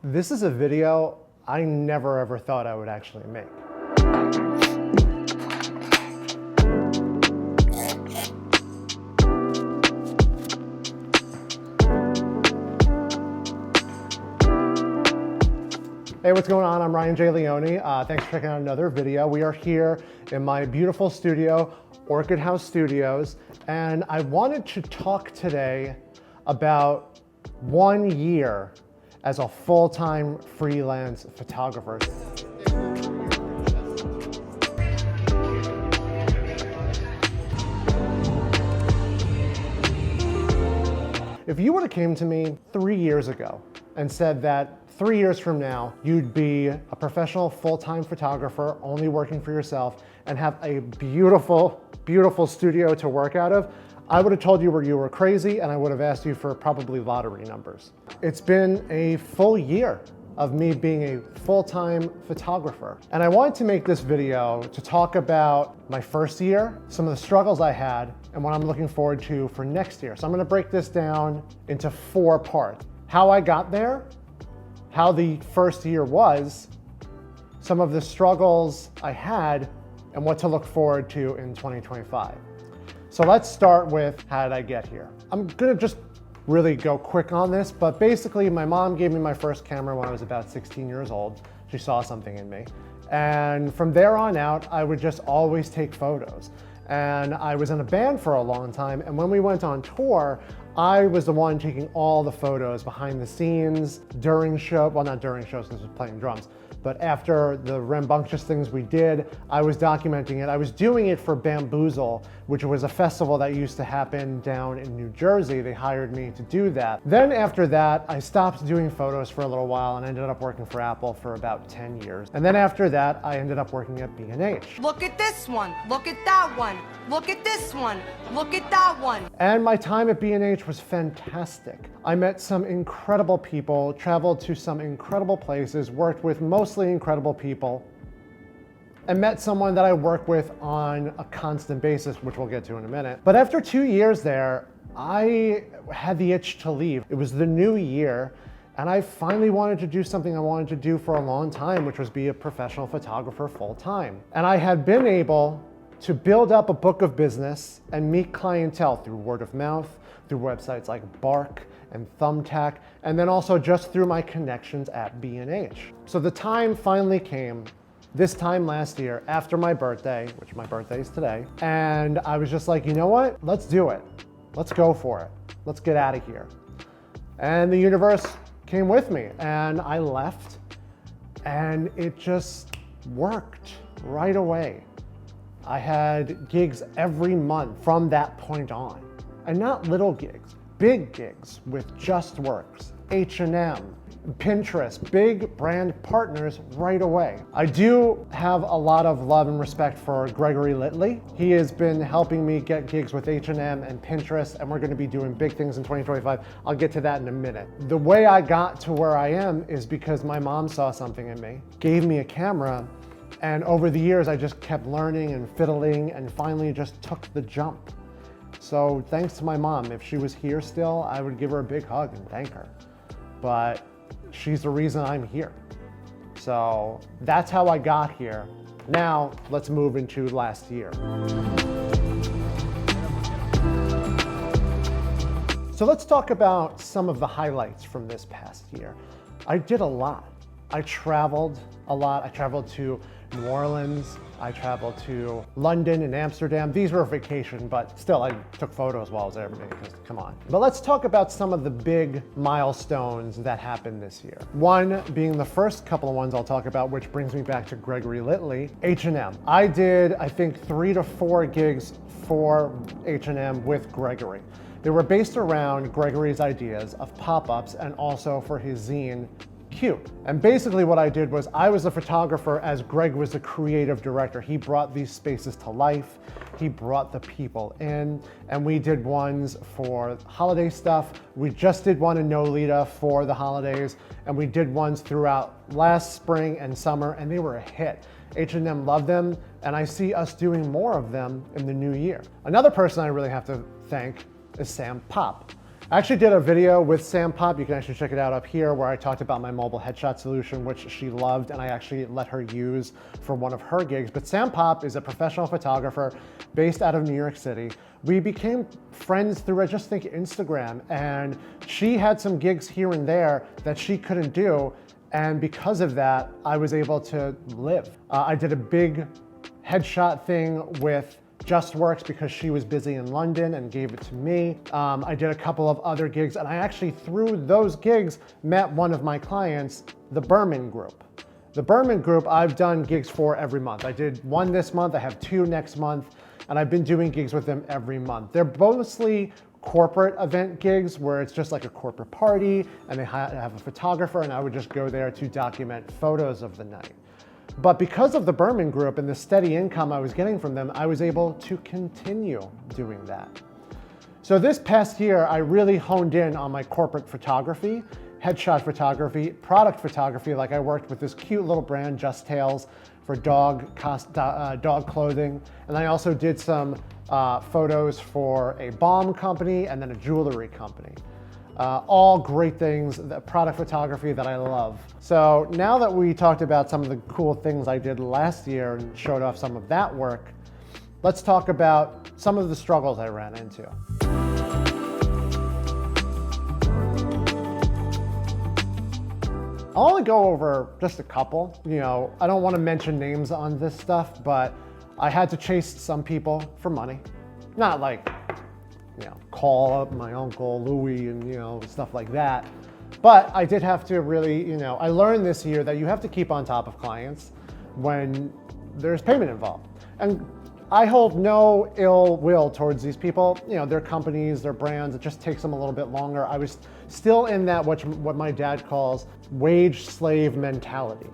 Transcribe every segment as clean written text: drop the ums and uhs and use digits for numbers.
This is a video I never ever thought I would actually make. Hey, what's going on? I'm Ryan J. Leone. Thanks for checking out another video. We are here in my beautiful studio, Orchid House Studios, and I wanted to talk today about 1 year as a full-time freelance photographer. If you would have came to me 3 years ago and said that 3 years from now, you'd be a professional full-time photographer, only working for yourself, and have a beautiful, beautiful studio to work out of, I would have told you you were crazy, and I would have asked you for probably lottery numbers. It's been a full year of me being a full-time photographer. And I wanted to make this video to talk about my first year, some of the struggles I had, and what I'm looking forward to for next year. So I'm gonna break this down into 4 parts. How I got there, how the first year was, some of the struggles I had, and what to look forward to in 2025. So let's start with how did I get here? I'm gonna just really go quick on this, but basically my mom gave me my first camera when I was about 16 years old. She saw something in me. And from there on out, I would just always take photos. And I was in a band for a long time, and when we went on tour, I was the one taking all the photos behind the scenes, during show, well, not during shows because I was playing drums, but after the rambunctious things we did, I was documenting it. I was doing it for Bamboozle, which was a festival that used to happen down in New Jersey. They hired me to do that. Then after that, I stopped doing photos for a little while and ended up working for Apple for about 10 years. And then after that, I ended up working at B&H. Look at this one, look at that one, look at this one, look at that one. And my time at B&H was fantastic. I met some incredible people, traveled to some incredible places, worked with mostly incredible people, and met someone that I work with on a constant basis, which we'll get to in a minute. But after 2 years there, I had the itch to leave. It was the new year, and I finally wanted to do something I wanted to do for a long time, which was be a professional photographer full time. And I had been able to build up a book of business and meet clientele through word of mouth, through websites like Bark and Thumbtack, and then also just through my connections at B&H. So the time finally came, this time last year, after my birthday, which my birthday is today, and I was just like, you know what? Let's do it. Let's go for it. Let's get out of here. And the universe came with me, and I left, and it just worked right away. I had gigs every month from that point on. And not little gigs, big gigs with JustWorks, H&M, Pinterest, big brand partners right away. I do have a lot of love and respect for Gregory Litley. He has been helping me get gigs with H&M and Pinterest, and we're gonna be doing big things in 2025. I'll get to that in a minute. The way I got to where I am is because my mom saw something in me, gave me a camera, and over the years I just kept learning and fiddling and finally just took the jump. So thanks to my mom. If she was here still, I would give her a big hug and thank her. But she's the reason I'm here. So that's how I got here. Now let's move into last year. So let's talk about some of the highlights from this past year. I did a lot. I traveled a lot. I traveled to New Orleans. I traveled to London and Amsterdam. These were a vacation, but still I took photos while I was there because, come on. But let's talk about some of the big milestones that happened this year. One being the first couple of ones I'll talk about, which brings me back to Gregory Litley, H&M. I did, I think, 3 to 4 gigs for H&M with Gregory. They were based around Gregory's ideas of pop-ups and also for his zine, Q. And basically what I did was I was the photographer as Greg was the creative director. He brought these spaces to life. He brought the people in, and we did ones for holiday stuff. We just did one in Nolita for the holidays, and we did ones throughout last spring and summer, and they were a hit. H&M loved them, and I see us doing more of them in the new year. Another person I really have to thank is Sam Pop. I actually did a video with Sam Pop, you can actually check it out up here, where I talked about my mobile headshot solution, which she loved, and I actually let her use for one of her gigs. But Sam Pop is a professional photographer based out of New York City. We became friends through, I just think, Instagram, and she had some gigs here and there that she couldn't do, and because of that, I was able to live. I did a big headshot thing with JustWorks because she was busy in London and gave it to me. I did a couple of other gigs, and I actually, through those gigs, met one of my clients, the Berman Group. The Berman Group, I've done gigs for every month. I did one this month, I have 2 next month, and I've been doing gigs with them every month. They're mostly corporate event gigs where it's just like a corporate party, and they have a photographer, and I would just go there to document photos of the night. But because of the Berman Group and the steady income I was getting from them, I was able to continue doing that. So this past year, I really honed in on my corporate photography, headshot photography, product photography. Like I worked with this cute little brand, Just Tails, for dog clothing. And I also did some photos for a balm company and then a jewelry company. All great things, the product photography that I love. So now that we talked about some of the cool things I did last year and showed off some of that work, let's talk about some of the struggles I ran into. I'll only go over just a couple. You know, I don't want to mention names on this stuff, but I had to chase some people for money. Not like, you know, call up my uncle Louis and, you know, stuff like that. But I did have to really, you know, I learned this year that you have to keep on top of clients when there's payment involved. And I hold no ill will towards these people. You know, their companies, their brands, it just takes them a little bit longer. I was still in that, what my dad calls wage slave mentality,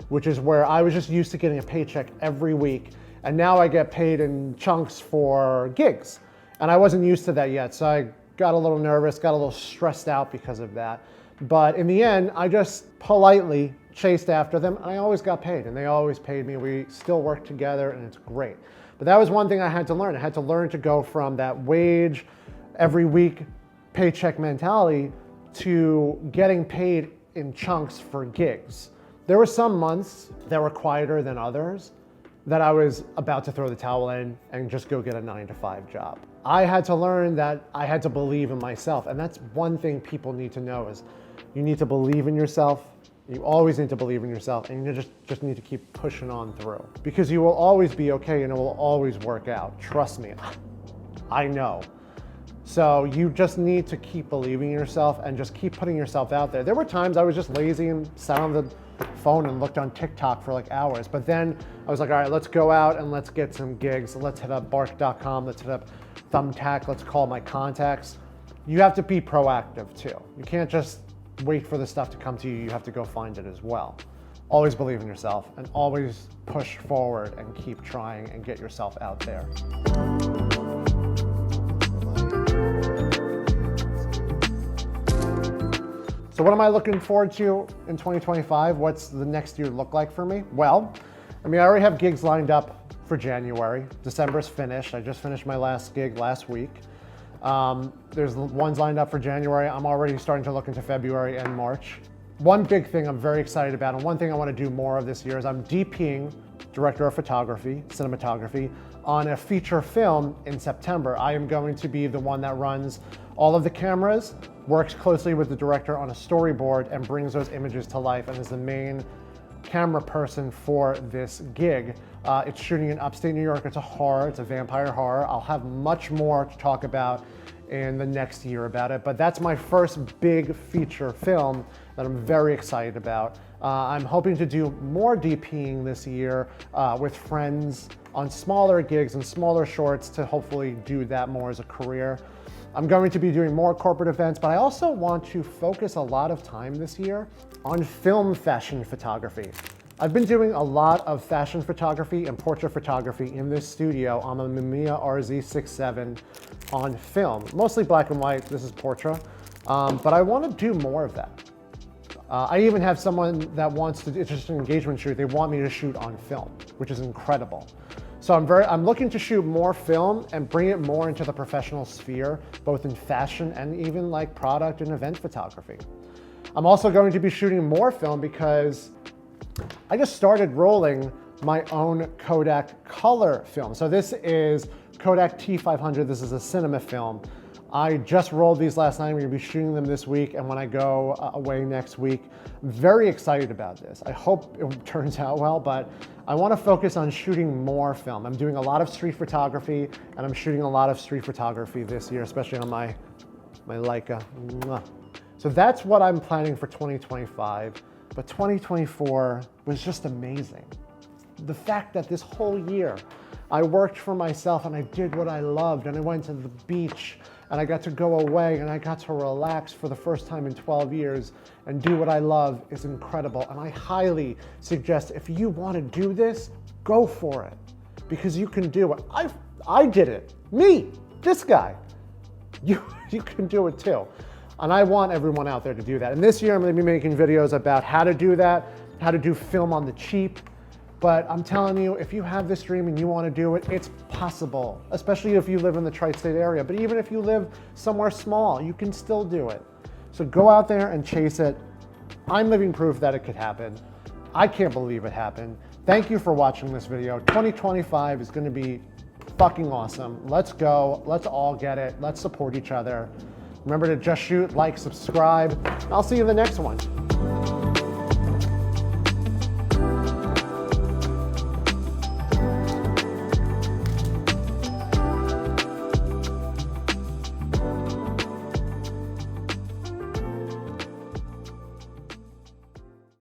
which is where I was just used to getting a paycheck every week. And now I get paid in chunks for gigs. And I wasn't used to that yet, so I got a little nervous, got a little stressed out because of that. But in the end, I just politely chased after them, and I always got paid, and they always paid me. We still work together, and it's great. But that was one thing I had to learn. I had to learn to go from that wage, every week paycheck mentality to getting paid in chunks for gigs. There were some months that were quieter than others that I was about to throw the towel in and just go get a 9-to-5 job. I had to learn that I had to believe in myself. And that's one thing people need to know is you need to believe in yourself. You always need to believe in yourself, and you just need to keep pushing on through because you will always be okay and it will always work out. Trust me, I know. So you just need to keep believing in yourself and just keep putting yourself out there. There were times I was just lazy and sat on the phone and looked on TikTok for like hours, but then I was like, all right, let's go out and let's get some gigs. Let's hit up Bark.com, let's hit up Thumbtack, let's call my contacts. You have to be proactive too. You can't just wait for the stuff to come to you. You have to go find it as well. Always believe in yourself and always push forward and keep trying and get yourself out there. So what am I looking forward to in 2025? What's the next year look like for me? Well, I mean, I already have gigs lined up for January. December's finished. I just finished my last gig last week. There's ones lined up for January. I'm already starting to look into February and March. One big thing I'm very excited about, and one thing I want to do more of this year is I'm DPing, director of photography, cinematography, on a feature film in September. I am going to be the one that runs all of the cameras, works closely with the director on a storyboard, and brings those images to life, and is the main camera person for this gig. It's shooting in upstate New York. It's a horror, it's a vampire horror. I'll have much more to talk about in the next year about it, but that's my first big feature film that I'm very excited about. I'm hoping to do more DPing this year with friends on smaller gigs and smaller shorts to hopefully do that more as a career. I'm going to be doing more corporate events, but I also want to focus a lot of time this year on film fashion photography. I've been doing a lot of fashion photography and portrait photography in this studio on the Mamiya RZ67 on film, mostly black and white. This is portrait, but I want to do more of that. I even have someone that wants to, it's just an engagement shoot. They want me to shoot on film, which is incredible. So I'm looking to shoot more film and bring it more into the professional sphere, both in fashion and even like product and event photography. I'm also going to be shooting more film because I just started rolling my own Kodak color film. So this is Kodak T500. This is a cinema film. I just rolled these last night. We're gonna be shooting them this week, and when I go away next week, I'm very excited about this. I hope it turns out well, but I wanna focus on shooting more film. I'm doing a lot of street photography, and I'm shooting a lot of street photography this year, especially on my Leica. Mwah. So that's what I'm planning for 2025, but 2024 was just amazing. The fact that this whole year I worked for myself and I did what I loved, and I went to the beach and I got to go away and I got to relax for the first time in 12 years and do what I love is incredible. And I highly suggest, if you want to do this, go for it, because you can do it. I did it. Me, this guy. You can do it too. And I want everyone out there to do that. And this year I'm going to be making videos about how to do that, how to do film on the cheap. But I'm telling you, if you have this dream and you want to do it, it's possible, especially if you live in the tri-state area. But even if you live somewhere small, you can still do it. So go out there and chase it. I'm living proof that it could happen. I can't believe it happened. Thank you for watching this video. 2025 is going to be fucking awesome. Let's go. Let's all get it. Let's support each other. Remember to just shoot, like, subscribe. I'll see you in the next one.